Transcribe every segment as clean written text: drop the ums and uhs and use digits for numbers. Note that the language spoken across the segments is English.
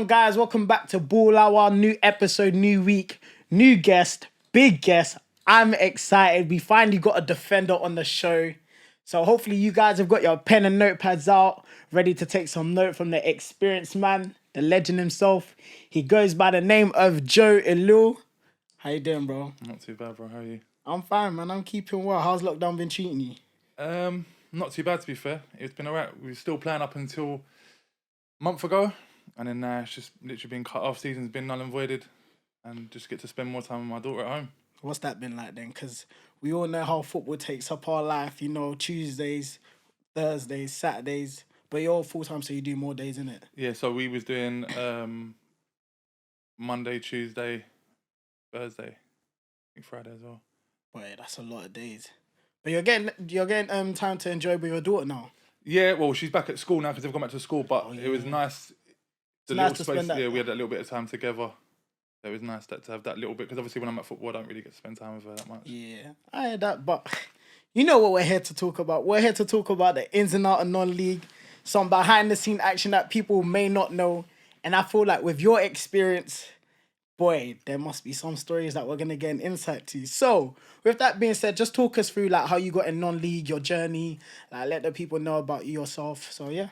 on, guys? Welcome back to Ball Hour. New episode, new week, new guest, big guest. I'm excited. We finally got a defender on the show. So hopefully you guys have got your pen and notepads out, ready to take some note from the experienced man, the legend himself. He goes by the name of Joe Ellul. How you doing, bro? Not too bad, bro. How are you? I'm fine, man. I'm keeping well. How's lockdown been treating you? Not too bad, to be fair. It's been alright. We were still playing up until a month ago, and then it's just literally been cut off. Season's been null and voided, and just get to spend more time with my daughter at home. What's that been like then? Because we all know how football takes up our life, you know, Tuesdays, Thursdays, Saturdays. But you're full-time, so you do more days, innit? Yeah, so we was doing Monday, Tuesday, Thursday, I think Friday as well. Boy, that's a lot of days. But you're getting time to enjoy with your daughter now. Yeah, well, she's back at school now because they've gone back to school, but it was nice. It's nice to spend that. Yeah, we had that little bit of time together. It was nice to have that little bit, because obviously when I'm at football, I don't really get to spend time with her that much. Yeah, I heard that, but you know what we're here to talk about. We're here to talk about the ins and outs of non-league, some behind-the-scene action that people may not know. And I feel like with your experience, boy, there must be some stories that we're going to get an insight to. So, with that being said, just talk us through like how you got in non-league, your journey, like let the people know about you yourself. So, yeah.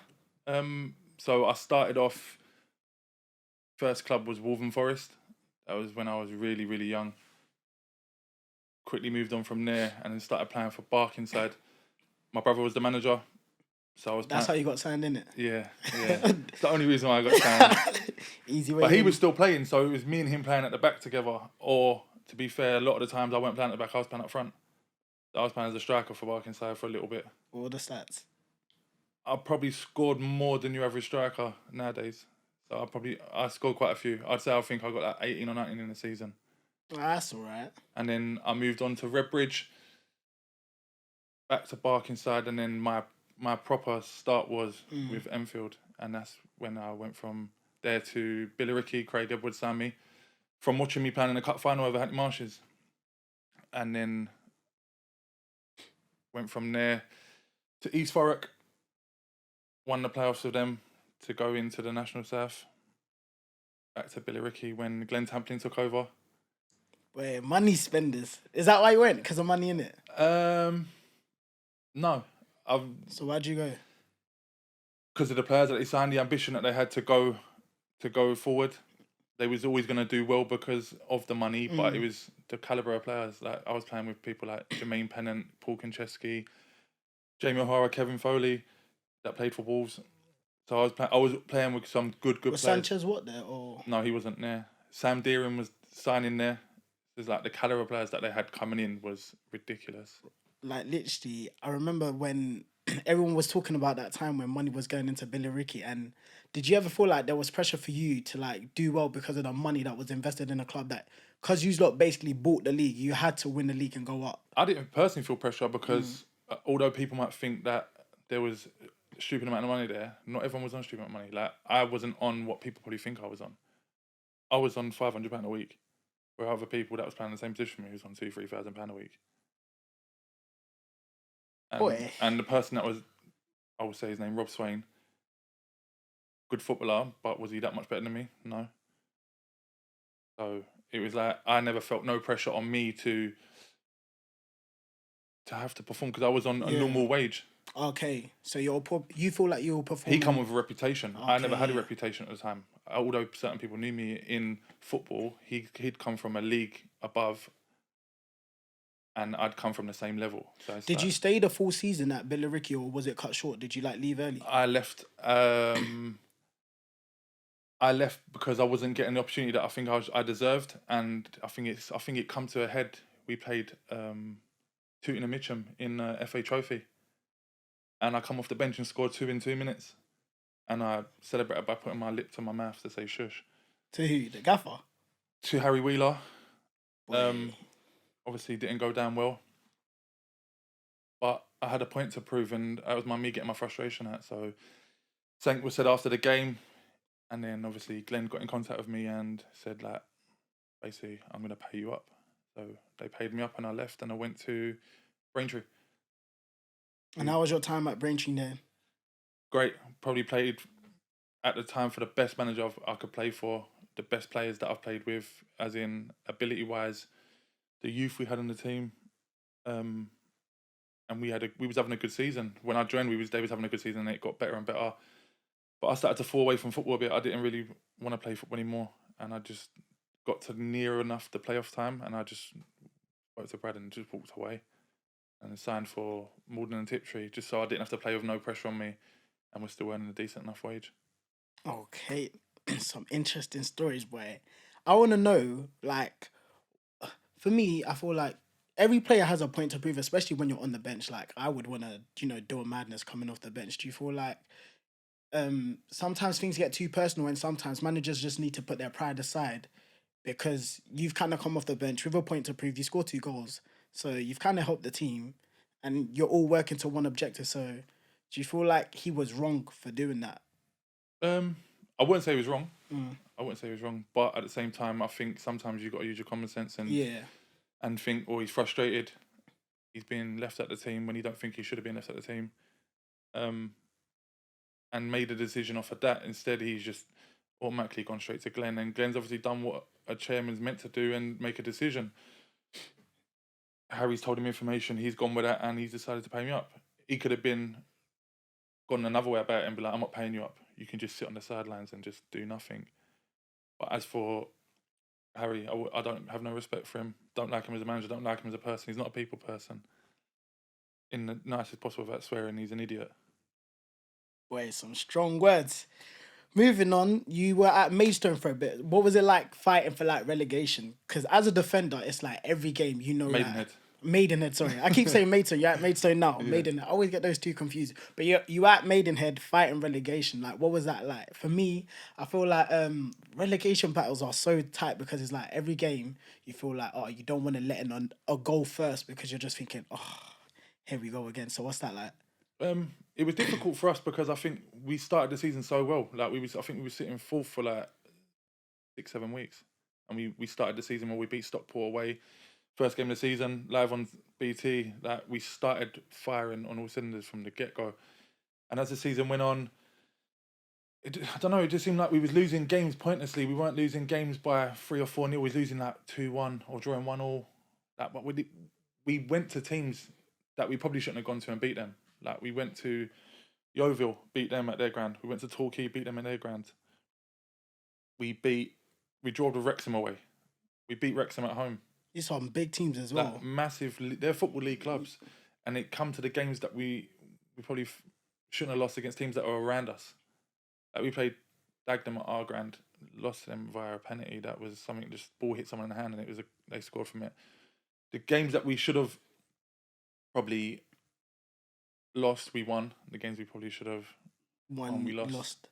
So I started off, first club was Wolverhampton Forest. That was when I was really, really young. Quickly moved on from there and then started playing for Barkingside. My brother was the manager, so I was. That's how you got signed, innit? Yeah. It's the only reason why I got signed. Easy way. But he was still playing, so it was me and him playing at the back together. Or, to be fair, a lot of the times I weren't playing at the back, I was playing up front. I was playing as a striker for Barkingside for a little bit. What were the stats? I probably scored more than your average striker nowadays. So I scored quite a few. I think I got like 18 or 19 in the season. That's all right. And then I moved on to Redbridge, back to Barkingside, and then my proper start was with Enfield, and that's when I went from there to Billericay. Craig Edwards signed me from watching me playing in the cup final over Hackney Marshes, and then went from there to East Thurrock, won the playoffs with them to go into the National South. Back to Billericay when Glenn Tamplin took over. Wait, money spenders. Is that why you went? Because of money, innit? No. So why'd you go? Because of the players that they signed, the ambition that they had to go forward. They was always going to do well because of the money, but it was the calibre of players. Like I was playing with people like Jermaine Pennant, Paul Konchesky, Jamie O'Hara, Kevin Foley, that played for Wolves. So I was playing with some good was players. Sanchez what there? Or No, he wasn't there. Sam Deering was signing there. It was like the calibre of players that they had coming in was ridiculous. like literally, I remember when everyone was talking about that time when money was going into Billericay. And did you ever feel like there was pressure for you to like do well because of the money that was invested in a club that, because you lot basically bought the league, you had to win the league and go up? I didn't personally feel pressure because although people might think that there was a stupid amount of money there, not everyone was on stupid amount of money. Like I wasn't on what people probably think I was on. I was on £500 a week, where other people that was playing the same position was on £2,000-3,000 a week. And the person that was, I would say his name, Rob Swain, good footballer, but was he that much better than me? No. So it was like I never felt no pressure on me to have to perform because I was on a normal wage. Okay, so you feel like you're performing. He come with a reputation. Okay, I never had a reputation at the time. Although certain people knew me in football, he'd come from a league above, and I'd come from the same level. So did you stay the full season at Billericay, or was it cut short? Did you like leave early? I left. I left because I wasn't getting the opportunity that I think I deserved, and I think it come to a head. We played Tooting and Mitcham in FA Trophy, and I come off the bench and scored 2 in 2 minutes, and I celebrated by putting my lip to my mouth to say shush. To who? The gaffer? To Harry Wheeler. Obviously didn't go down well, but I had a point to prove, and that was me getting my frustration out. So something was said after the game, and then obviously Glenn got in contact with me and said, like, basically, I'm going to pay you up. So they paid me up and I left and I went to Braintree. And how was your time at Braintree then? Great. Probably played at the time for the best manager I could play for, the best players that I've played with, as in ability wise, the youth we had on the team, and we was having a good season. When I joined, they was having a good season, and it got better and better. But I started to fall away from football a bit. I didn't really want to play football anymore, and I just got to near enough the playoff time, and I just spoke to Brad and just walked away, and signed for Malden and Tiptree, just so I didn't have to play with no pressure on me, and was still earning a decent enough wage. Okay, some interesting stories, boy. I want to know, like, for me, I feel like every player has a point to prove, especially when you're on the bench. Like, I would want to, do a madness coming off the bench. Do you feel like sometimes things get too personal, and sometimes managers just need to put their pride aside because you've kind of come off the bench with a point to prove. You scored 2 goals, so you've kind of helped the team, and you're all working to one objective. So, do you feel like he was wrong for doing that? I wouldn't say he was wrong. Mm. I wouldn't say he was wrong, but at the same time, I think sometimes you got to use your common sense Yeah. and think, oh, he's frustrated. He's being left at the team when you don't think he should have been left at the team, and made a decision off of that. Instead, he's just automatically gone straight to Glenn, and Glenn's obviously done what a chairman's meant to do and make a decision. Harry's told him information, he's gone with that, and he's decided to pay me up. He could have gone another way about it and be like, I'm not paying you up. You can just sit on the sidelines and just do nothing. But as for Harry, I don't have no respect for him. Don't like him as a manager. Don't like him as a person. He's not a people person. In the nicest possible without swearing, he's an idiot. Boy, some strong words. Moving on, you were at Maidstone for a bit. What was it like fighting for like relegation? Because as a defender, it's like every game, Maidenhead. Maidenhead, sorry. I keep saying Maidstone. You're at Maidstone now. Yeah. Maidenhead. I always get those two confused. But you at Maidenhead fighting relegation. Like, what was that like? For me, I feel like relegation battles are so tight because it's like every game you feel like, oh, you don't want to let in on a goal first because you're just thinking, oh, here we go again. So what's that like? It was difficult for us because I think we started the season so well. Like I think we were sitting fourth for like 6-7 weeks, and we started the season where we beat Stockport away. First game of the season, live on BT. Like we started firing on all cylinders from the get go, and as the season went on, I don't know. It just seemed like we was losing games pointlessly. We weren't losing games by 3 or 4-0. We was losing like 2-1 or drawing 1-1. Like, but we went to teams that we probably shouldn't have gone to and beat them. Like we went to Yeovil, beat them at their ground. We went to Torquay, beat them at their ground. We drove with Wrexham away. We beat Wrexham at home. These are big teams as well. Like massive, they're football league clubs, and it come to the games that we probably shouldn't have lost against teams that are around us. Like we played Dagenham at our ground, lost to them via a penalty. That was something, just ball hit someone in the hand, and they scored from it. The games that we should have probably lost, we won. The games we probably should have won, we lost.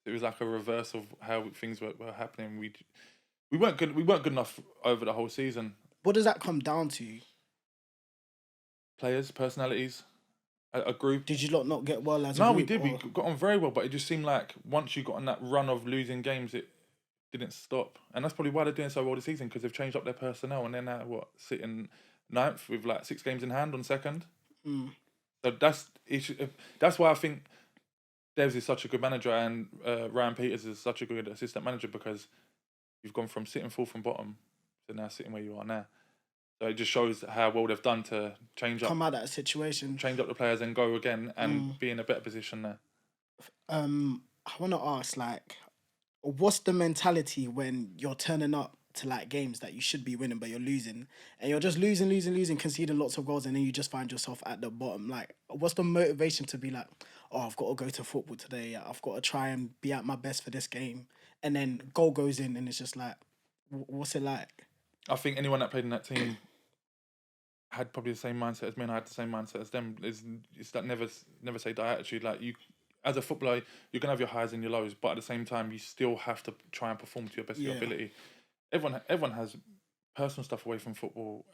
It was like a reverse of how things were happening. We weren't good. We weren't good enough over the whole season. What does that come down to? Players, personalities, a group. Did you not get well as a No, group? we did. We got on very well, but it just seemed like once you got on that run of losing games, it didn't stop. And that's probably why they're doing so well this season, because they've changed up their personnel, and they're now sitting 9th with like 6 games in hand on second. Mm. So that's why I think Devs is such a good manager, and Ryan Peters is such a good assistant manager, because you've gone from sitting fourth from bottom to now sitting where you are now. So it just shows how well they've done to come out of that situation, change up the players, and go again and be in a better position there. I want to ask, like, what's the mentality when you're turning up to like games that you should be winning but you're losing, and you're just losing, conceding lots of goals, and then you just find yourself at the bottom? Like, what's the motivation to be like, oh, I've got to go to football today, I've got to try and be at my best for this game, and then goal goes in, and it's just like, what's it like? I think anyone that played in that team had probably the same mindset as me, and I had the same mindset as them. It's that never say die attitude. Like, you, as a footballer, you're gonna have your highs and your lows, but at the same time, you still have to try and perform to your best of your ability. Everyone has personal stuff away from football,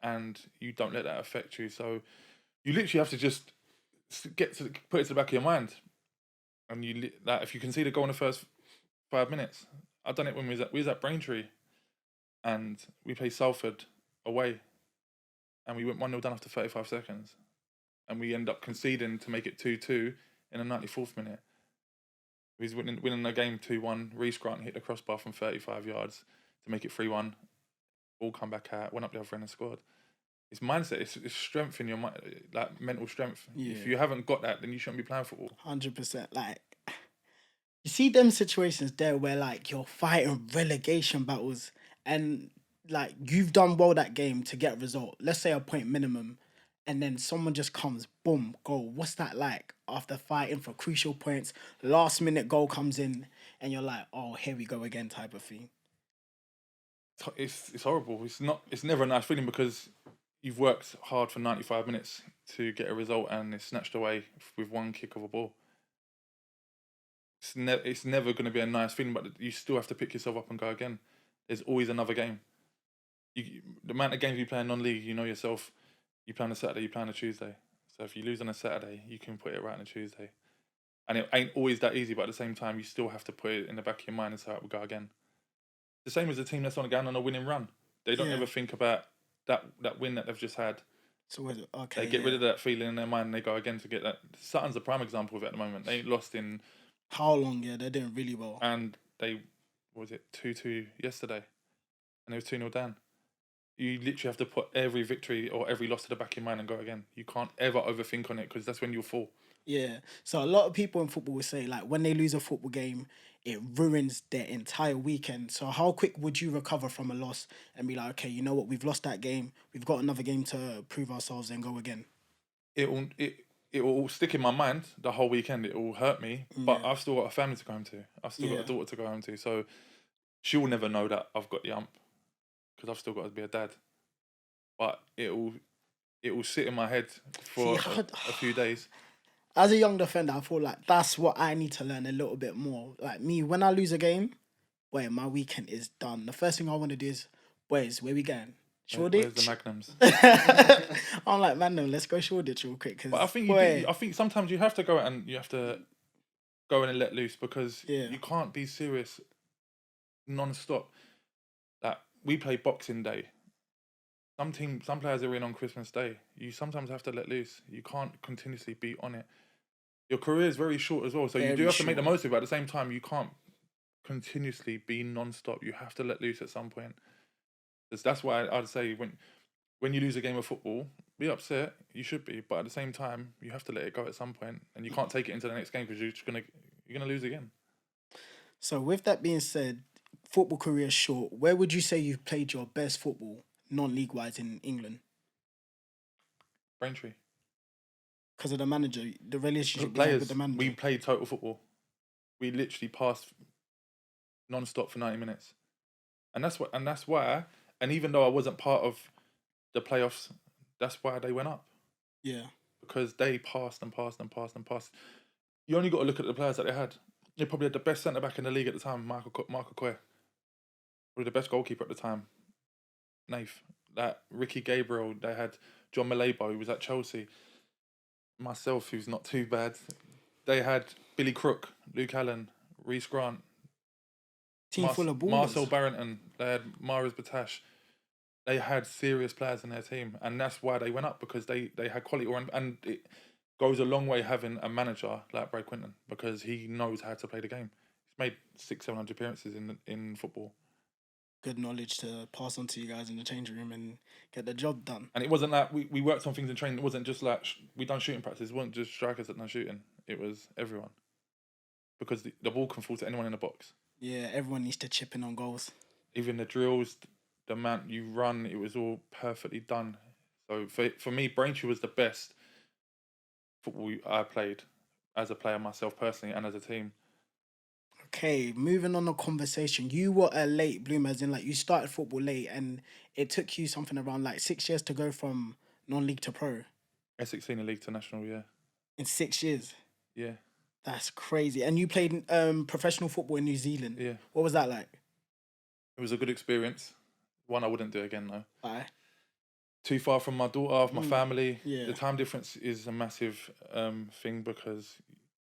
and you don't let that affect you. So you literally have to just put it to the back of your mind. And if you can see the goal in the first 5 minutes, I've done it when we was at Braintree, and we played Salford away, and we went 1-0 down after 35 seconds, and we end up conceding to make it 2-2 in the 94th minute. He's winning a game 2-1. Reece Grant hit the crossbar from 35 yards to make it 3-1. All come back out, went up the other end and scored. It's mindset, it's strength in your mind, like mental strength. Yeah. If you haven't got that, then you shouldn't be playing football. 100%. Like, you see them situations there where like you're fighting relegation battles and like you've done well that game to get a result. Let's say a point minimum, and then someone just comes, boom, goal. What's that like after fighting for crucial points? Last minute goal comes in, and you're like, oh, here we go again, type of thing. It's horrible. It's never a nice feeling because you've worked hard for 95 minutes to get a result and it's snatched away with one kick of a ball. It's never going to be a nice feeling, but you still have to pick yourself up and go again. There's always another game. The amount of games you play in non-league, you know yourself. You play on a Saturday, you play on a Tuesday. So if you lose on a Saturday, you can put it right on a Tuesday. And it ain't always that easy, but at the same time, you still have to put it in the back of your mind and say, right, we'll go again. The same as the team that's on a winning run. They don't ever think about that win that they've just had. So okay, they get rid of that feeling in their mind and they go again to get that. Sutton's a prime example of it at the moment. They ain't lost in how long? Yeah, they're doing really well. And they, what was it, 2-2 yesterday, and they was 2-0 down. You literally have to put every victory or every loss to the back of your mind and go again. You can't ever overthink on it because that's when you'll fall. Yeah. So a lot of people in football will say like when they lose a football game, it ruins their entire weekend. So how quick would you recover from a loss and be like, okay, you know what, we've lost that game, we've got another game to prove ourselves and go again? It will stick in my mind the whole weekend. It will hurt me, but I've still got a family to go home to. I've still got a daughter to go home to. So she will never know that I've got the ump because I've still got to be a dad. But it will sit in my head for a few days. As a young defender, I feel like that's what I need to learn a little bit more. Like me, when I lose a game, boy, my weekend is done. The first thing I want to do is, boys, where we going? Shoreditch? Where's the Magnums? I'm like, man, no, let's go Shoreditch real quick. But I think I think sometimes you have to go out and you have to go in and let loose because you can't be serious non-stop. Like we play Boxing Day. Some players are in on Christmas Day. You sometimes have to let loose. You can't continuously be on it. Your career is very short as well, so you do have to make the most of it. But at the same time, you can't continuously be non-stop. You have to let loose at some point. That's why I'd say when you lose a game of football, be upset. You should be, but at the same time, you have to let it go at some point, and you can't take it into the next game because you're gonna lose again. So with that being said, football career short. Where would you say you've played your best football, non-league wise, in England? Braintree. Because of the manager, the relationship with the manager. We played total football. We literally passed non-stop for 90 minutes, and that's why. And even though I wasn't part of the playoffs, that's why they went up. Yeah. Because they passed and passed and passed and passed. You only got to look at the players that they had. They probably had the best centre back in the league at the time, Michael Coy. Probably the best goalkeeper at the time, Nath. That Ricky Gabriel. They had John Malebo, who was at Chelsea. Myself, who's not too bad. They had Billy Crook, Luke Allen, Reece Grant. Team full of ballers. Marcel Barrington. They had Mahrez Batash. They had serious players in their team, and that's why they went up because they had quality. And it goes a long way having a manager like Brad Quinton because he knows how to play the game. He's made 600-700 appearances in football. Good knowledge to pass on to you guys in the changing room and get the job done. And it wasn't like we worked on things in training. It wasn't just like we done shooting practice. It wasn't just strikers that done shooting. It was everyone because the ball can fall to anyone in the box. Yeah, everyone needs to chip in on goals. Even the drills, the amount you run, it was all perfectly done. So for me, Braintree was the best football I played as a player myself personally and as a team. Okay, moving on the conversation. You were a late bloomer, as in like you started football late and it took you something around like 6 years to go from non-league to pro. Essex Senior League to National, yeah. In 6 years? Yeah. That's crazy. And you played professional football in New Zealand. Yeah. What was that like? It was a good experience. One I wouldn't do again though. Why? Too far from my daughter, my family. Yeah. The time difference is a massive thing because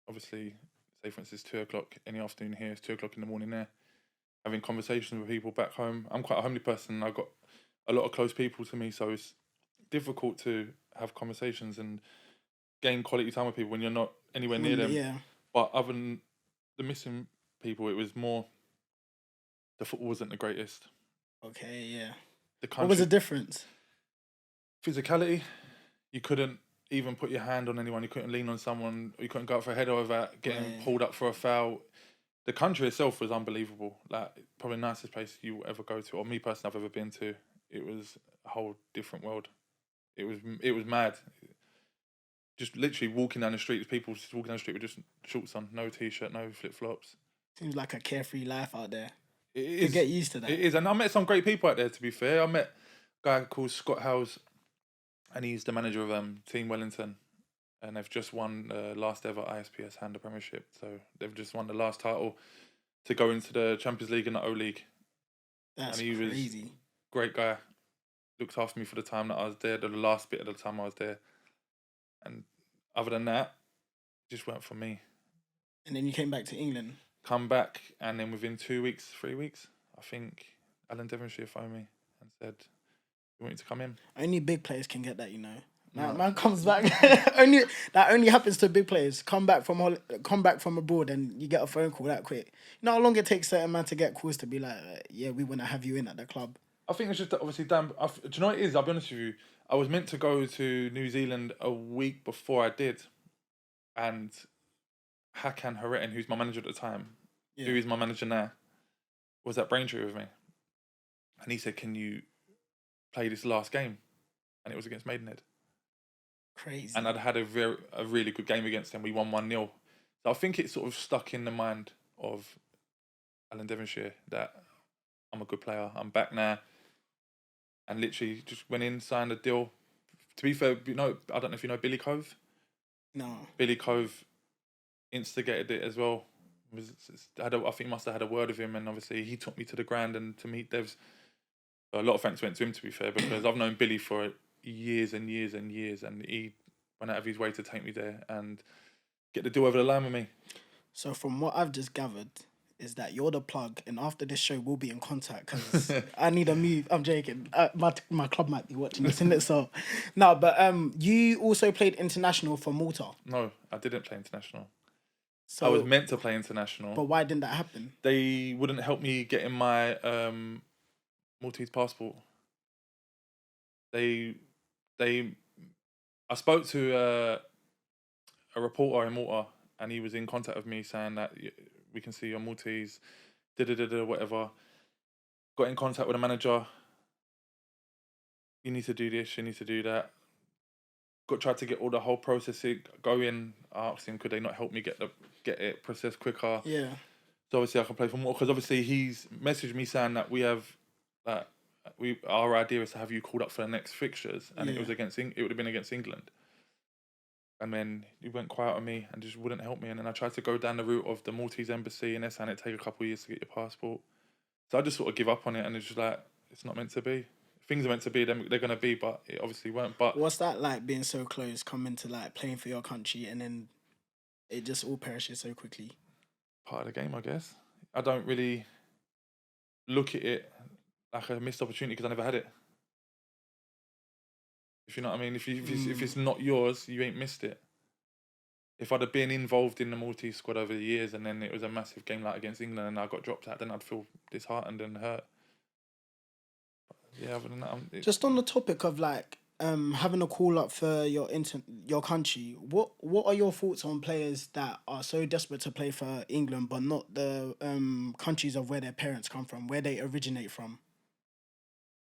obviously, say for instance, 2 o'clock in the afternoon here, it's 2 o'clock in the morning there. Having conversations with people back home. I'm quite a homely person. I've got a lot of close people to me, so it's difficult to have conversations and gain quality time with people when you're not anywhere near them. Yeah. But other than the missing people. It was more the football wasn't the greatest. Okay, yeah. The What was country the difference? physicality. You couldn't even put your hand on anyone. You couldn't lean on someone. You couldn't go up for a header without getting Right. pulled up for a foul. The country itself was unbelievable. Like probably the nicest place you will ever go to, or me personally I've ever been to. It was a whole different world. It was mad. Just literally walking down the street, there's people just walking down the street with just shorts on, no t-shirt, no flip flops. Seems like a carefree life out there. It You is. get used to that. It is, and I met some great people out there. To be fair, I met a guy called Scott Howes, and he's the manager of Team Wellington, and they've just won last ever ISPS Handball Premiership. So they've just won the last title to go into the Champions League and the O League. That's and he crazy. was great guy. Looked after me for the time that I was there, the last bit of the time I was there. And other than that, it just weren't for me. And then you came back to England. Come back, and then within 2 weeks, 3 weeks, I think Alan Devonshire phoned me and said, "You want me to come in?" Only big players can get that, you know. No. Man comes back. only happens to big players. Come back from abroad, and you get a phone call that quick. You know how long it takes certain man to get calls to be like, yeah, we want to have you in at the club. I think it's just that obviously do you know what it is? I'll be honest with you. I was meant to go to New Zealand a week before I did, and Hakan Haretin, who's my manager at the time, Yeah. who is my manager now, was at Braintree with me, and he said, "Can you play this last game?" And it was against Maidenhead. Crazy. And I'd had a really good game against them. We won 1-0. So I think it sort of stuck in the mind of Alan Devonshire that I'm a good player. I'm back now. And literally just went in, signed a deal. To be fair, I don't know if you know Billy Cove. No. Billy Cove instigated it as well. I think he must have had a word with him, and obviously he took me to the ground and to meet Devs. So a lot of thanks went to him, to be fair, because I've known Billy for years and years and years, and he went out of his way to take me there and get the deal over the line with me. So from what I've just gathered is that you're the plug, and after this show we'll be in contact because I need a move. I'm joking. My club might be watching this, innit? So no, but you also played international for Malta. No, I didn't play international. So I was meant to play international. But why didn't that happen? They wouldn't help me getting my Maltese passport. I spoke to a reporter in Malta, and he was in contact with me saying that we can see your Maltese, whatever. Got in contact with the manager. You need to do this, you need to do that. Tried to get all the whole processing going. I asked him, could they not help me get it processed quicker? Yeah. So obviously I can play for more, because obviously he's messaged me saying that our idea is to have you called up for the next fixtures, and it would have been against England. And then he went quiet on me and just wouldn't help me. And then I tried to go down the route of the Maltese embassy, and they're saying it'd take a couple of years to get your passport. So I just sort of give up on it, and it's just like, it's not meant to be. Things are meant to be, they're going to be, but it obviously weren't. But what's that like, being so close, coming to like playing for your country, and then it just all perishes so quickly? Part of the game, I guess. I don't really look at it like a missed opportunity because I never had it. If you know what I mean. If it's not yours, you ain't missed it. If I'd have been involved in the Maltese squad over the years, and then it was a massive game like against England, and I got dropped out, then I'd feel disheartened and hurt. But yeah, other than that, just on the topic of like having a call up for your country, what are your thoughts on players that are so desperate to play for England but not the countries of where their parents come from, where they originate from?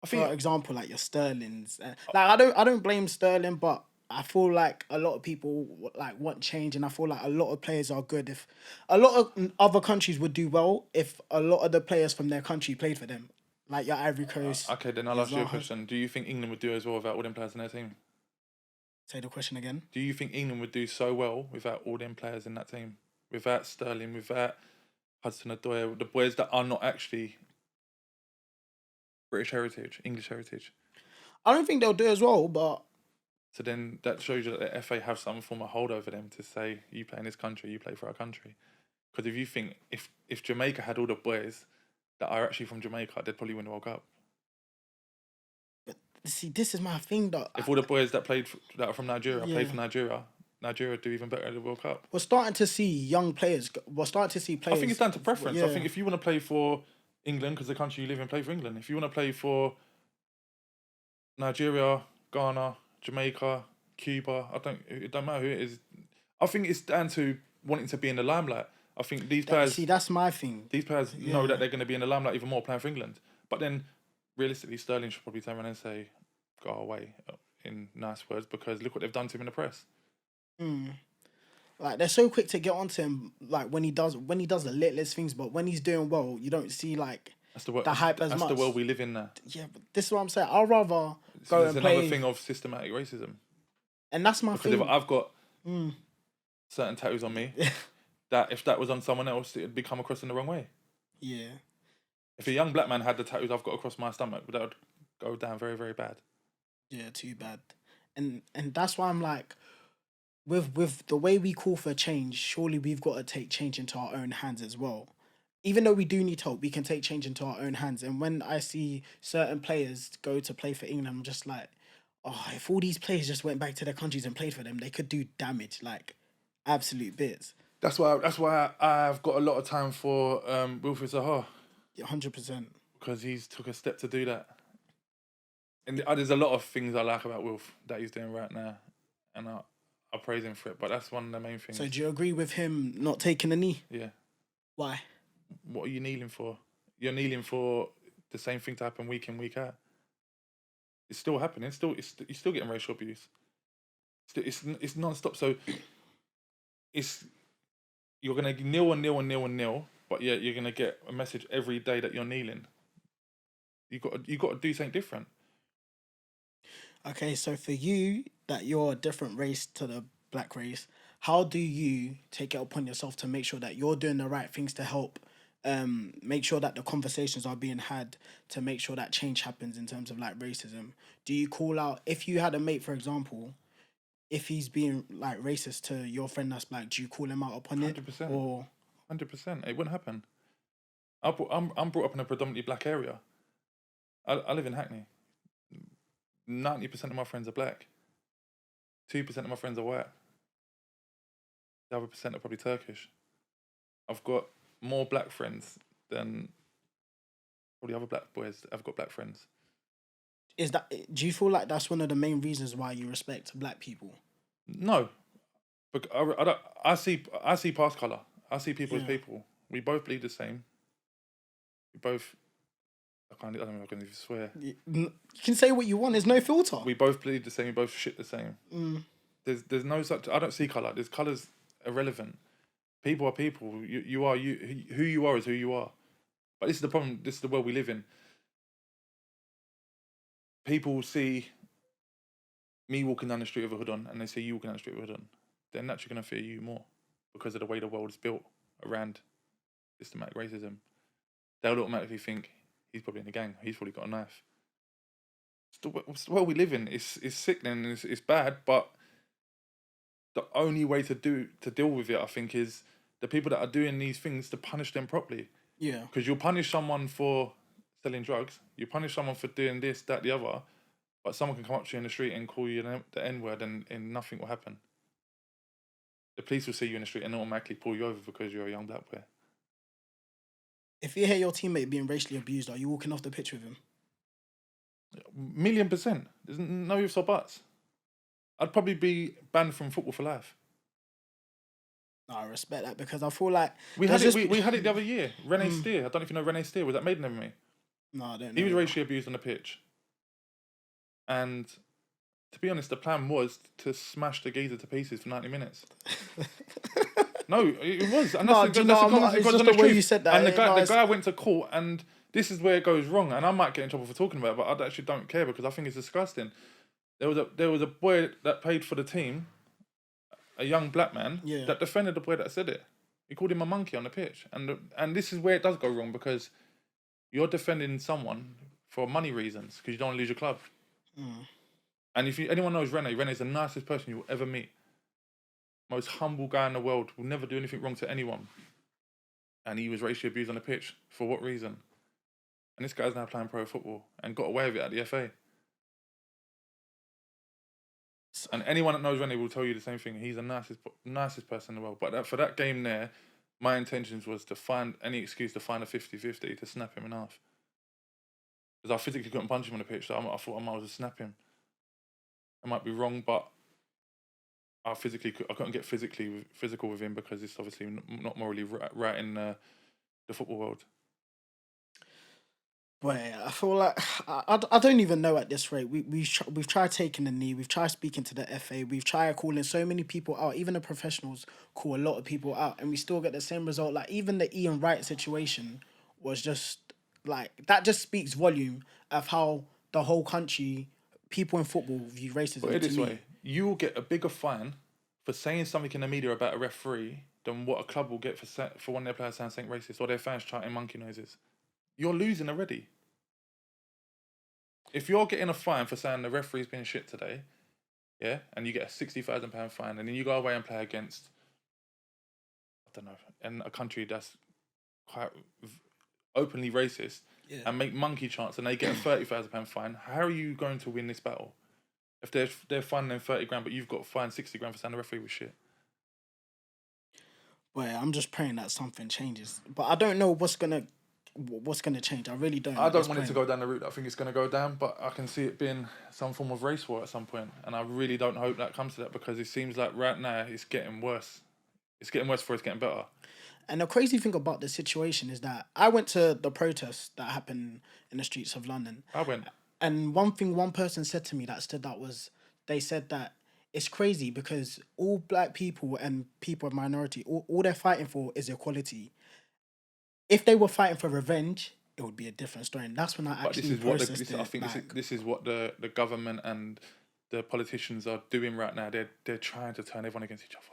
For example, like your Sterlings. Like I don't blame Sterling, but I feel like a lot of people like want change, and I feel like a lot of players are good. If a lot of other countries would do well if a lot of the players from their country played for them, like your Ivory Coast. Okay, then I'll ask you a question. Do you think England would do as well without all them players in their team? Say the question again. Do you think England would do so well without all them players in that team? Without Sterling, without Hudson-Odoi, the boys that are not actually British heritage, English heritage? I don't think they'll do as well, but... So then that shows you that the FA have some form of hold over them to say, you play in this country, you play for our country. Because if you think, if Jamaica had all the boys that are actually from Jamaica, they'd probably win the World Cup. But see, this is my thing, though. If all the boys that are from Nigeria played for Nigeria, Nigeria do even better at the World Cup. We're starting to see young players. We're starting to see players. I think it's down to preference. I Yeah. think if you want to play for England, because the country you live in, play for England. If you want to play for Nigeria, Ghana, Jamaica, Cuba, it don't matter who it is. I think it's down to wanting to be in the limelight. I think these players... See, that's my thing. These players know that they're going to be in the limelight even more playing for England. But then, realistically, Sterling should probably turn around and say, go away, in nice words, because look what they've done to him in the press. Like, they're so quick to get onto him, like, when he does the littlest things, but when he's doing well, you don't see, like, the hype as much. That's the world we live in now. Yeah, but this is what I'm saying. I'd rather go and play... There's another thing of systematic racism. And that's my thing. Because if I've got certain tattoos on me, that if that was on someone else, it'd be come across in the wrong way. Yeah. If a young black man had the tattoos I've got across my stomach, that would go down very, very bad. Yeah, too bad. And that's why I'm like, with the way we call for change, surely we've got to take change into our own hands as well. Even though we do need help, we can take change into our own hands. And when I see certain players go to play for England, I'm just like, oh, if all these players just went back to their countries and played for them, they could do damage, like absolute bits. That's why I've got a lot of time for Wilfried Zaha. 100%. Because he's took a step to do that. And there's a lot of things I like about Wilf that he's doing right now. And I praise him for it. But that's one of the main things. So do you agree with him not taking a knee? Yeah. Why? What are you kneeling for? You're kneeling for the same thing to happen week in, week out. It's still happening. You're still getting racial abuse. It's non-stop. So you're gonna kneel, but yeah, you're gonna get a message every day that you're kneeling. You got to do something different. Okay, so for you, that you're a different race to the black race, how do you take it upon yourself to make sure that you're doing the right things to help make sure that the conversations are being had to make sure that change happens in terms of like racism? Do you call out, if you had a mate, for example, if he's being like racist to your friend that's black, do you call him out upon 100%. it? Or 100%. It wouldn't happen. I'm brought up in a predominantly black area. I live in Hackney. 90% of my friends are black. 2% of my friends are white. The other percent are probably Turkish. I've got more black friends than all the other black boys. I've got black friends. do you feel like that's one of the main reasons why you respect black people? No, but I see past colour. I see people as people. We both bleed the same. We both. I don't know if I can even swear. You can say what you want. There's no filter. We both bleed the same. We both shit the same. There's no such. I don't see colour. There's colours irrelevant. People are people. You are you. Who you are is who you are. But this is the problem. This is the world we live in. People see me walking down the street with a hood on, and they see you walking down the street with a hood on. They're naturally going to fear you more because of the way the world is built around systematic racism. They'll automatically think he's probably in a gang. He's probably got a knife. It's the world we live in. It's sickening. It's bad, but the only way to deal with it, I think, is the people that are doing these things to punish them properly. Yeah. Because you'll punish someone for selling drugs. You punish someone for doing this, that, the other. But someone can come up to you in the street and call you the N-word and nothing will happen. The police will see you in the street and automatically pull you over because you're a young black boy. If you hear your teammate being racially abused, are you walking off the pitch with him? 1,000,000%. There's no ifs or buts. I'd probably be banned from football for life. No, I respect that because I feel like... We had it the other year. Rene Steer. I don't know if you know Rene Steer. Was that Maiden of me? No, I don't know. He was racially abused on the pitch. And to be honest, the plan was to smash the geezer to pieces for 90 minutes. No, it was. And it's just the way you said that. And the guy went to court, and this is where it goes wrong. And I might get in trouble for talking about it, but I actually don't care because I think it's disgusting. There was a boy that played for the team, a young black man, that defended the boy that said it. He called him a monkey on the pitch. And this is where it does go wrong because you're defending someone for money reasons because you don't want to lose your club. And if anyone knows Rene's the nicest person you'll ever meet. Most humble guy in the world, will never do anything wrong to anyone. And he was racially abused on the pitch. For what reason? And this guy's now playing pro football and got away with it at the FA. And anyone that knows Rennie will tell you the same thing. He's the nicest person in the world. But for that game there, my intentions was to find any excuse to find a 50-50 to snap him in half. Because I physically couldn't punch him on the pitch, so I thought I might as well snap him. I might be wrong, but I couldn't get physical with him because it's obviously not morally right in the football world. But I feel like I don't even know at this rate. We've tried taking the knee. We've tried speaking to the FA. We've tried calling so many people out. Even the professionals call a lot of people out, and we still get the same result. Like even the Ian Wright situation was just like that. Just speaks volume of how the whole country, people in football, view racism. Put it this way: you will get a bigger fine for saying something in the media about a referee than what a club will get for one of their players saying something racist or their fans chanting monkey noises. You're losing already. If you're getting a fine for saying the referee's been shit today, yeah, and you get a £60,000 fine, and then you go away and play against, I don't know, in a country that's quite openly racist, and make monkey chants, and they get a £30,000 fine, how are you going to win this battle? If they're fining them 30 grand, but you've got fined 60 grand for saying the referee was shit. Well, I'm just praying that something changes, but I don't know what's gonna change. I really don't. I don't want it to go down the route I think it's going to go down, but I can see it being some form of race war at some point, and I really don't hope that comes to that because it seems like right now it's getting worse. It's getting worse before it's getting better. And the crazy thing about the situation is that I went to the protest that happened in the streets of London. I went. And one thing one person said to me that stood out was they said that it's crazy because all black people and people of minority, all they're fighting for is equality. If they were fighting for revenge, it would be a different story. And that's when I actually processed it. I think this is what the government and the politicians are doing right now. They're trying to turn everyone against each other.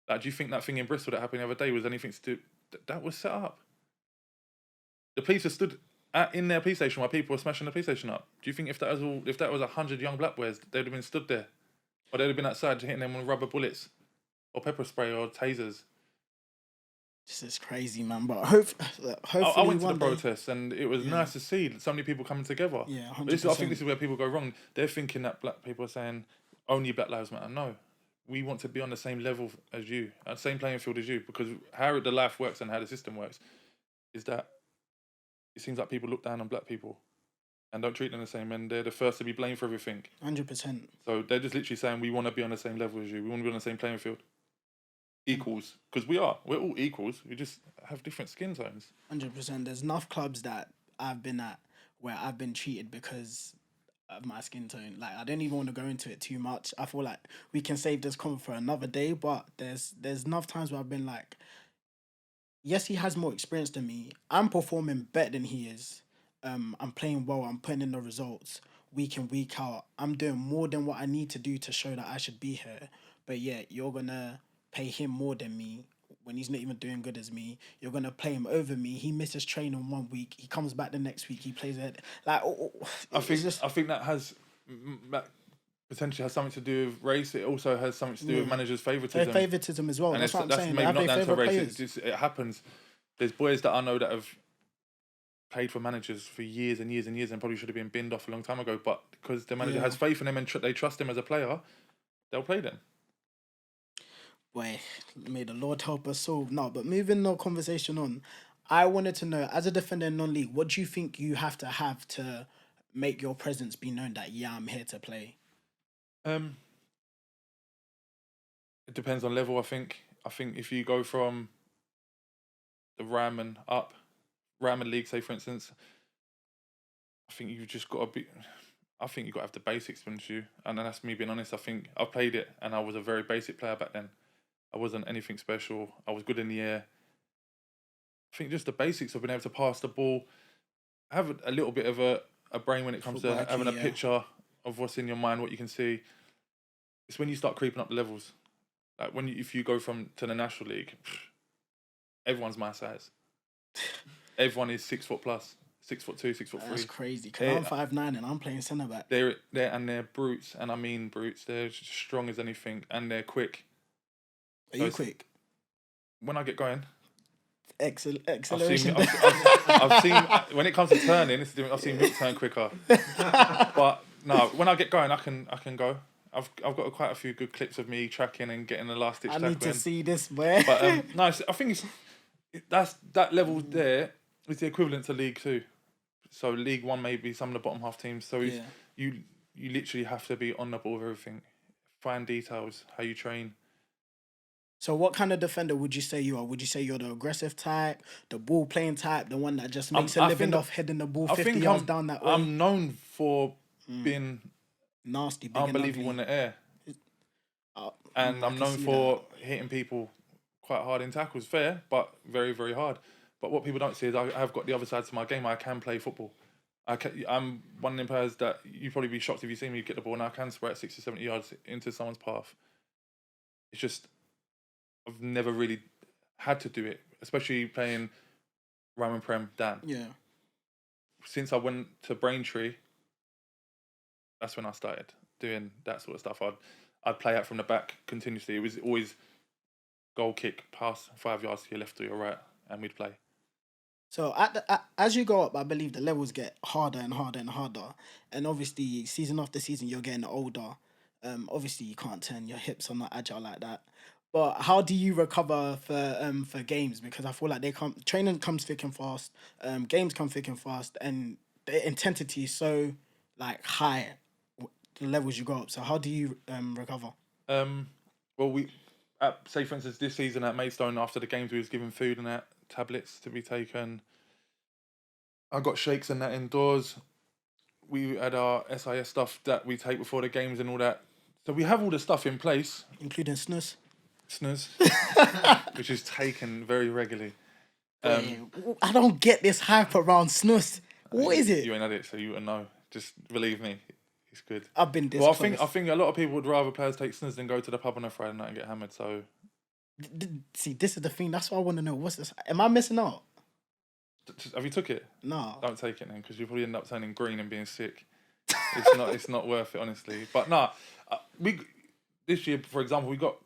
Like, do you think that thing in Bristol that happened the other day was anything to do? That was set up. The police have stood in their police station while people were smashing the police station up. Do you think if that was 100 young black boys, they'd have been stood there, or they'd have been outside hitting them with rubber bullets, or pepper spray, or tasers? This is crazy, man. But hopefully, I went to the protests, and it was nice to see so many people coming together. Yeah, 100%. I think this is where people go wrong. They're thinking that black people are saying only Black Lives Matter. No, we want to be on the same level as you, the same playing field as you, because how the life works and how the system works is that it seems like people look down on black people and don't treat them the same, and they're the first to be blamed for everything. 100%. So they're just literally saying we want to be on the same level as you. We want to be on the same playing field. Equals, because we're all equals. We just have different skin tones. 100%. There's enough clubs that I've been at where I've been treated because of my skin tone. Like, I don't even want to go into it too much. I feel like we can save this comment for another day, but there's enough times where I've been like, yes, he has more experience than me. I'm performing better than he is. I'm playing well. I'm putting in the results week in, week out. I'm doing more than what I need to do to show that I should be here. But yeah, you're going to pay him more than me when he's not even doing good as me. You're going to play him over me. He misses training 1 week. He comes back the next week. He plays it. Like, I think that potentially has something to do with race. It also has something to do with managers' favouritism. Favouritism as well. And that's what I'm saying. Maybe not down to race. It happens. There's boys that I know that have played for managers for years and years and years and probably should have been binned off a long time ago, but because the manager has faith in them and they trust him as a player, they'll play them. Boy, may the Lord help us all. No, but moving the conversation on, I wanted to know, as a defender in non-league, what do you think you have to make your presence be known that, yeah, I'm here to play? It depends on level, I think. I think if you go from the Ramen League, say, for instance, I think you've just got to you've got to have the basics, wouldn't you? And that's me being honest. I think I played it and I was a very basic player back then. I wasn't anything special. I was good in the air. I think just the basics of being able to pass the ball, have a little bit of a brain when it comes to having a picture of what's in your mind, what you can see. It's when you start creeping up the levels. Like if you go to the National League, everyone's my size. Everyone is 6 foot plus, 6'2", 6'3". That's crazy. Because I'm 5'9" and I'm playing centre back. They're brutes, and I mean brutes. They're strong as anything, and they're quick. Are you quick? When I get going, acceleration. I've seen when it comes to turning, I've seen Mick turn quicker. But no, when I get going, I can go. I've got quite a few good clips of me tracking and getting the last ditch I tackle need to in. see this, boy. But no, I think that level there is the equivalent to League 2. So League 1 may be some of the bottom half teams. So Yeah. you literally have to be on the ball with everything. Fine details, how you train. So what kind of defender would you say you are? Would you say you're the aggressive type, the ball playing type, the one that just makes a living off heading the ball 50 yards down that way? I'm known for being nasty, big unbelievable in and the air. And I'm known for hitting people quite hard in tackles. Fair, but very, very hard. But what people don't see is I have got the other side to my game. I can play football. I'm one of them players that you'd probably be shocked if you see me get the ball and I can spray at 60, 70 yards into someone's path. It's just, I've never really had to do it, especially playing Roman Prem Dan. Yeah. Since I went to Braintree, that's when I started doing that sort of stuff. I'd play out from the back continuously. It was always goal kick, pass 5 yards to your left or your right, and we'd play. So as you go up, I believe the levels get harder and harder and harder. And obviously, season after season, you're getting older. Obviously, you can't turn. Your hips are not agile like that. But how do you recover for games? Because I feel like training comes thick and fast. Games come thick and fast, and the intensity is so like high. The levels you go up. So how do you recover? Well, say for instance this season at Maidstone, after the games we was given food and that, tablets to be taken. I got shakes and that indoors. We had our SIS stuff that we take before the games and all that. So we have all the stuff in place, including snus, which is taken very regularly. I don't get this hype around snus. What is it? You ain't had it, so you wouldn't know. Just believe me. It's good. I've been this. Well, close. I think a lot of people would rather players take snus than go to the pub on a Friday night and get hammered. So, see, this is the thing. That's what I want to know. What's this? Am I missing out? Have you took it? No. Don't take it then, because you'll probably end up turning green and being sick. It's not worth it, honestly. But this year, for example, we got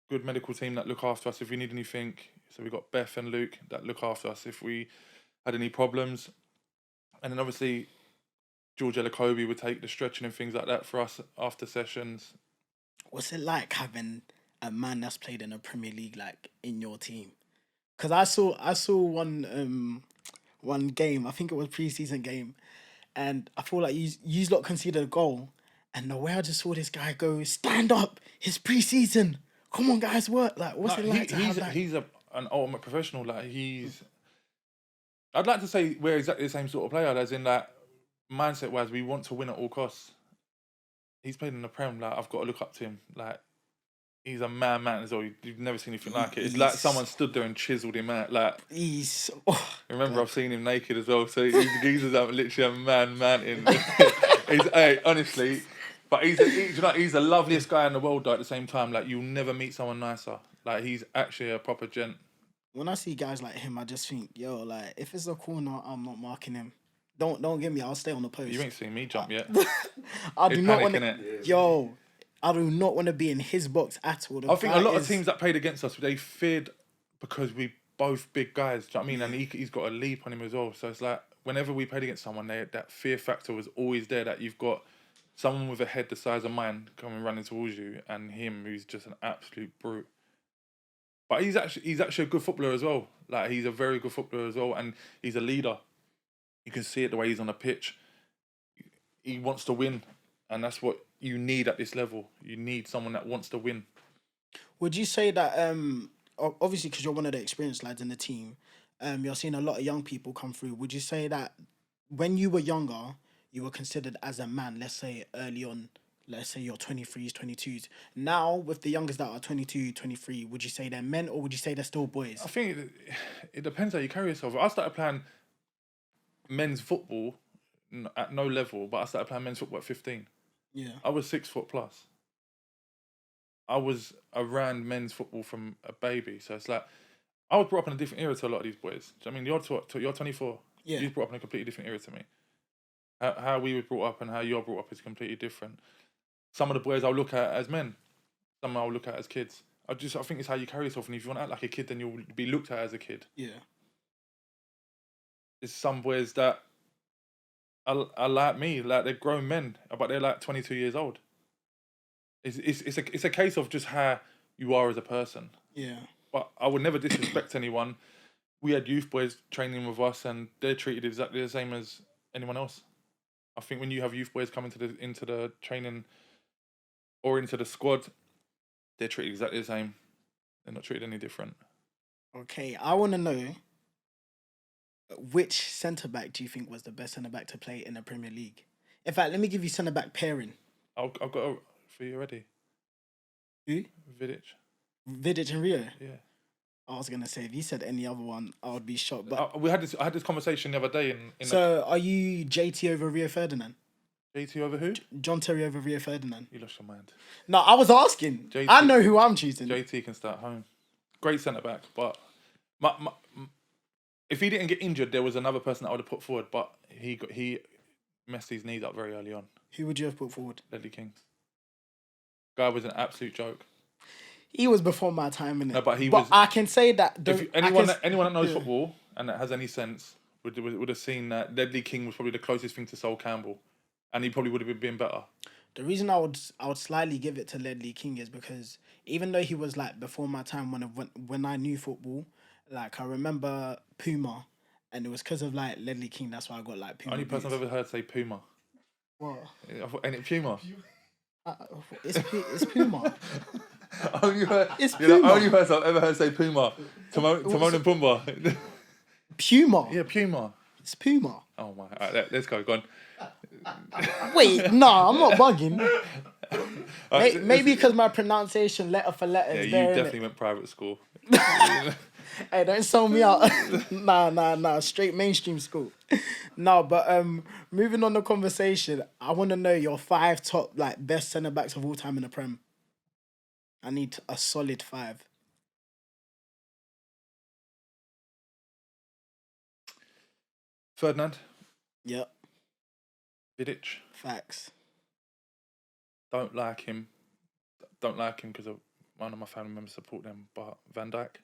good medical team that look after us if we need anything. So we got Beth and Luke that look after us if we had any problems, and then obviously George Ellul would take the stretching and things like that for us after sessions. What's it like having a man that's played in a Premier League like in your team? Because I saw one game. I think it was pre-season game, and I feel like you lot conceded a goal, and the way I just saw this guy go, stand up, it's pre-season. Come on, guys, work. Like, what's it like to have that? He's an ultimate professional. Like I'd like to say we're exactly the same sort of player, as in that mindset wise, we want to win at all costs. He's played in the Prem. Like, I've got to look up to him. Like, he's a man as well. You've never seen anything like it. It's like someone stood there and chiseled him out. Like, remember, I've seen him naked as well. So he's literally a man in. Honestly, but he's the loveliest guy in the world. Though, at the same time, like, you'll never meet someone nicer. Like, he's actually a proper gent. When I see guys like him, I just think, yo, like, if it's a corner, I'm not marking him. Don't get me. I'll stay on the post. You ain't seen me jump yet. I do not want to. Yo, I do not want to be in his box at all. I think a lot of teams that played against us, they feared because we both big guys. Do you know what I mean? And he's got a leap on him as well. So it's like whenever we played against someone, that fear factor was always there. That you've got someone with a head the size of mine coming running towards you, and him who's just an absolute brute. But he's actually a good footballer as well. Like, he's a very good footballer as well, and he's a leader. You can see it the way he's on the pitch. He wants to win, and that's what you need at this level. You need someone that wants to win. Would you say that, obviously, because you're one of the experienced lads in the team, you're seeing a lot of young people come through. Would you say that when you were younger, you were considered as a man, let's say early on, let's say you're 23s, 22s. Now, with the youngest that are 22, 23, would you say they're men or would you say they're still boys? I think it depends how you carry yourself. I started playing men's football at no level, but I started playing men's football at 15. Yeah. I was 6 foot plus. I was around men's football from a baby. So it's like, I was brought up in a different era to a lot of these boys. Do you know what I mean? You're 24. Yeah. You were brought up in a completely different era to me. How we were brought up and how you're brought up is completely different. Some of the boys I'll look at as men. Some I'll look at as kids. I think it's how you carry yourself. And if you want to act like a kid, then you'll be looked at as a kid. Yeah. There's some boys that are like me, like they're grown men, but they're like 22 years old. It's a case of just how you are as a person. Yeah. But I would never disrespect anyone. We had youth boys training with us, and they're treated exactly the same as anyone else. I think when you have youth boys coming into the training or into the squad, they're treated exactly the same. They're not treated any different. Okay, I want to know which centre back do you think was the best centre back to play in the Premier League? In fact, let me give you centre back pairing. I've got for you already. Who? Vidic. Vidic and Rio. Yeah. I was gonna say if you said any other one, I would be shocked. But I had this conversation the other day so are you JT over Rio Ferdinand? JT over who? John Terry over Rio Ferdinand. You lost your mind. No, I was asking. JT, I know who I'm choosing. JT can start home. Great centre back, but if he didn't get injured, there was another person that I would have put forward, but he messed his knees up very early on. Who would you have put forward? Ledley King. Guy was an absolute joke. He was before my time, innit? No, but But I can say that anyone that knows football and that has any sense would have seen that Ledley King was probably the closest thing to Sol Campbell, and he probably would have been better. The reason I would slightly give it to Ledley King is because even though he was like before my time when I knew football, like I remember Puma, and it was because of like Ledley King. That's why I got like Puma. Only person I've ever heard say Puma. What? Ain't it Puma? It's Puma. Only heard, It's Puma. The only person I've ever heard say Puma. Timon and Pumbaa. Puma. Yeah, Puma. It's Puma. Oh my! Right, let's go. Go on. Wait, nah, I'm not bugging. Maybe because my pronunciation letter for letter Yeah, is you there. definitely went private school. Hey, don't sell me out. Nah. Straight mainstream school. No, but moving on the conversation, I want to know your 5 top like best centre backs of all time in the Prem. I need a solid 5. Ferdinand. Yep. Vidic. Facts. Don't like him. Don't like him because one of my family members support them. But Van Dijk.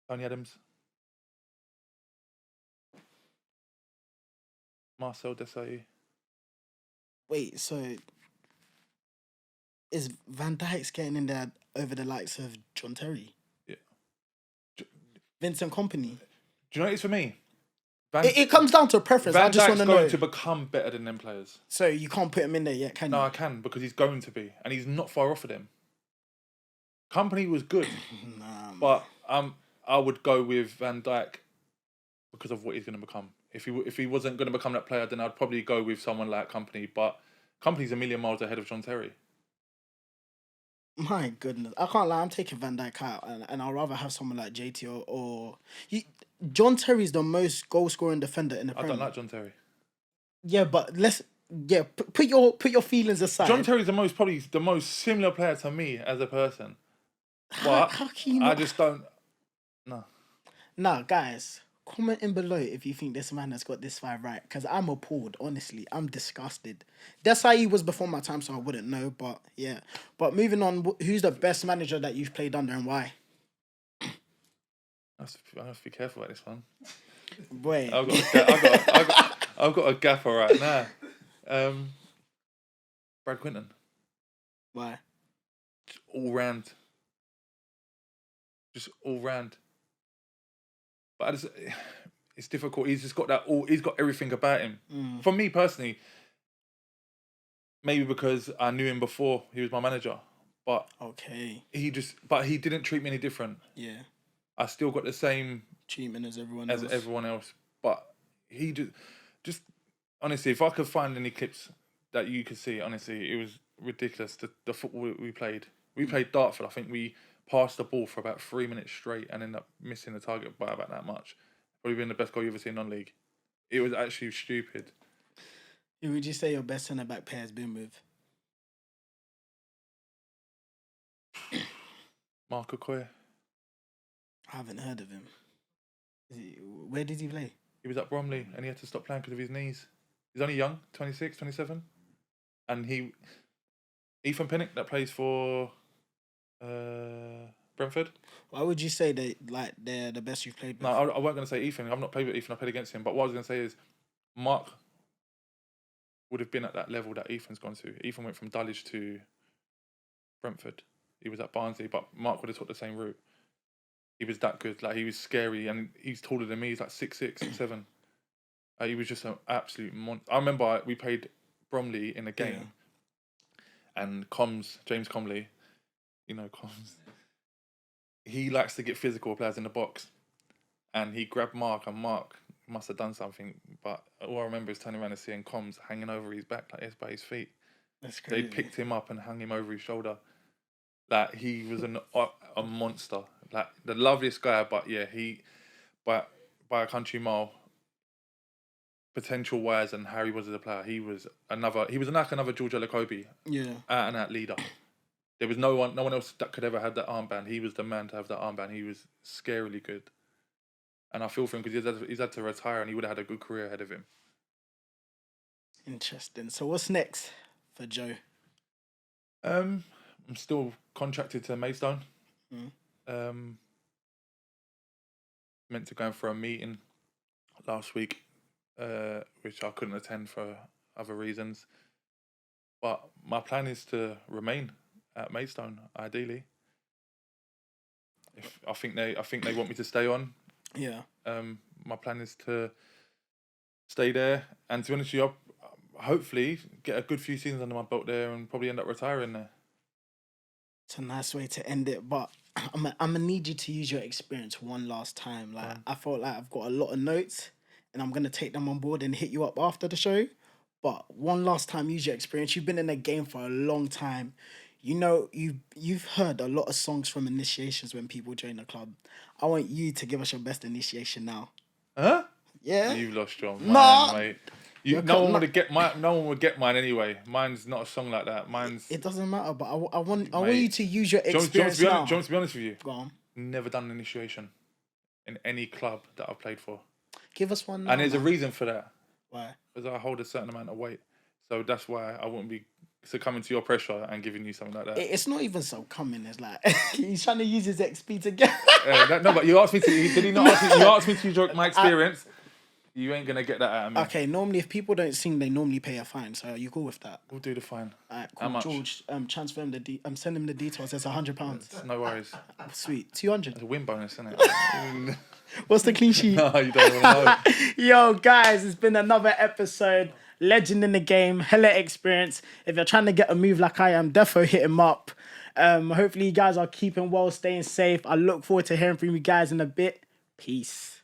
Tony Adams. Marcel Desailly. Wait, so is Van Dijk's getting in there over the likes of John Terry? Yeah. Vincent Kompany? Do you know what it is for me? It comes down to a preference. Van I just Dijk's want to know. going to become better than them players. So you can't put him in there yet, can you? No, I can, because he's going to be. And he's not far off of them. Company was good. But I would go with Van Dijk because of what he's going to become. If he wasn't going to become that player, then I'd probably go with someone like Company. But Company's a million miles ahead of John Terry. My goodness. I can't lie, I'm taking Van Dijk out and I'd rather have someone like JT or John Terry's the most goal scoring defender in the Premier. I don't like John Terry. Yeah, but put your feelings aside. John Terry's probably the most similar player to me as a person. But how can you not? I just don't. No. Nah, guys, comment in below if you think this man has got this 5 right. Because I'm appalled, honestly. I'm disgusted. Desai was before my time, so I wouldn't know. But yeah. But moving on, who's the best manager that you've played under and why? I have to be careful about this one. Wait. I've got a gaffer right now. Brad Quinton. Why? All round. Just all round. But it's difficult. He's just got he's got everything about him. For me personally, maybe because I knew him before he was my manager. But okay. he didn't treat me any different. Yeah. I still got the same treatment as everyone else. But he just honestly, if I could find any clips that you could see, honestly, it was ridiculous. The football we played. We played Dartford. I think we passed the ball for about 3 minutes straight and ended up missing the target by about that much. Probably been the best goal you've ever seen in Nonleague. It was actually stupid. Who would you say your best centre-back pair has been with? Mark Okoye. I haven't heard of him. Where did he play? He was at Bromley and he had to stop playing because of his knees. He's only young, 26, 27. And Ethan Pinnock that plays for Brentford. Why would you say they're the best you've played with? No, I wasn't going to say Ethan. I've not played with Ethan. I played against him. But what I was going to say is Mark would have been at that level that Ethan's gone to. Ethan went from Dulwich to Brentford. He was at Barnsley, but Mark would have took the same route. He was that good. Like, he was scary, and he's taller than me. He's like 6'6", 6'7". He was just an absolute monster. I remember we played Bromley in a game, and James Comley, you know Combs, he likes to get physical with players in the box, and he grabbed Mark, and Mark must have done something, but all I remember is turning around and seeing Combs hanging over his back like this by his feet. That's crazy. They picked him up and hung him over his shoulder. Like, he was a monster. Like, the loveliest guy, but yeah, he by a country mile, potential wise, and Harry was as a player. He was like another George Elokobi. Yeah. Out and out leader. There was no one else that could ever have that armband. He was the man to have that armband. He was scarily good. And I feel for him because he's had to retire, and he would have had a good career ahead of him. Interesting. So what's next for Joe? I'm still contracted to Maidstone. Meant to go in for a meeting last week, which I couldn't attend for other reasons. But my plan is to remain at Maidstone, ideally. If I think they want me to stay on. Yeah. My plan is to stay there, and to be honest with you, I'll hopefully get a good few seasons under my belt there, and probably end up retiring there. It's a nice way to end it, but I'm gonna need you to use your experience one last time. Like, I felt like I've got a lot of notes, and I'm gonna take them on board and hit you up after the show. But one last time, use your experience. You've been in the game for a long time. You know, you've heard a lot of songs from initiations when people join the club. I want you to give us your best initiation now. Huh? Yeah. You've lost your mind, mate. No one would get mine anyway. Mine's not a song like that. It doesn't matter, but I want you to use your experience do you now. want to be honest with you? Go on. Never done an initiation in any club that I've played for. Give us one now, and there's a reason for that. Why? Because I hold a certain amount of weight. So that's why I wouldn't be succumbing to your pressure and giving you something like that. It's not even succumbing. It's like he's trying to use his XP to get... No, but you asked me to... Did he not ask me? You asked me to use my experience. You ain't going to get that out of me. Okay, normally if people don't sing, they normally pay a fine. So are you cool with that? We'll do the fine. Alright, cool. How much? George, transfer him send him the details. It's £100. No worries. Sweet. 200. It's a win bonus, isn't it? What's the clean sheet? No, you don't want to know. Yo, guys, it's been another episode. Legend in the game, hella experience. If you're trying to get a move like I am, defo hit him up. Hopefully you guys are keeping well, staying safe. I look forward to hearing from you guys in a bit. Peace.